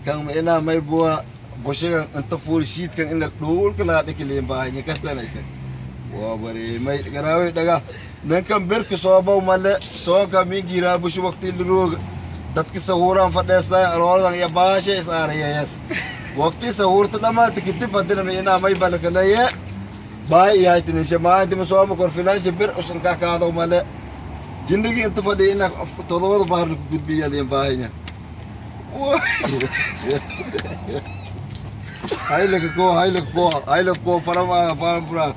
Kang ina may buwa bosya ang full sheet kang ina dul kala de kilimba nya kasla na isa. Wa bare may garawe daga nan kan ber ko so ba male so ka mi gira bu shu waqti lurug dat ki sahuran fadas na arwal ya bashe isar yes. Waqti sahur ta dama tikiti padina me ina may balakala ya. Bai ya itini shama di so ma kor filan shibir usun ka ka do male. Jindagi inta fadina todo bar gudbi ya lim bahnya. Hai lek ko para para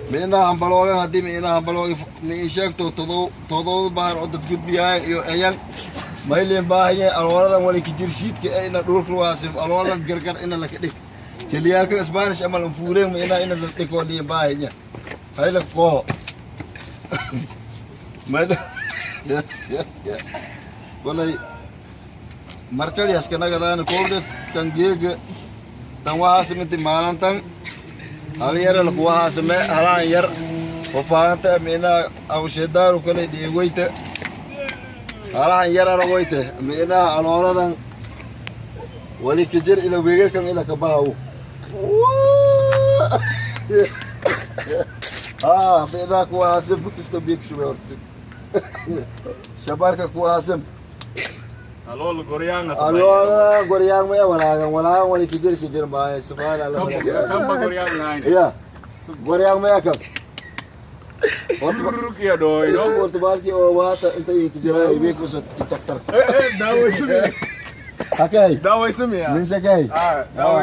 mena ambaloga hadi mena ambaloga ni ishak todo bar od gudbi ya yang mai lim bahnya alwala wali kijir shit ke ina dul kruasim alwala gergar ina lakedi keliyar ka Spanish amal fureng ina de ko lim bahnya hai lek ko Mada, walai markal ya skena kada na koldes tang gege tang wahas minti malan tang aliyar al wahas me halan yar wafanta mina au shedaru kale di goite halan yar ar goite mina alora tang wali kijir ila wege kang ila kabahu mina ku hasim bukisto bik shuwertsi Shabar ka kuasem. Alol Goryang na Alol Goryang mo ya wala wala kijir ba subhanallah. Kampa Goryang na. Iya. Goryang mo ya kam. Ortu kiya doy no. Ortu bal ki o wata inta kijira ibe ko sa kitaktar. Dawo isumi. Okay. Dawo isumi ya. Min sa kay.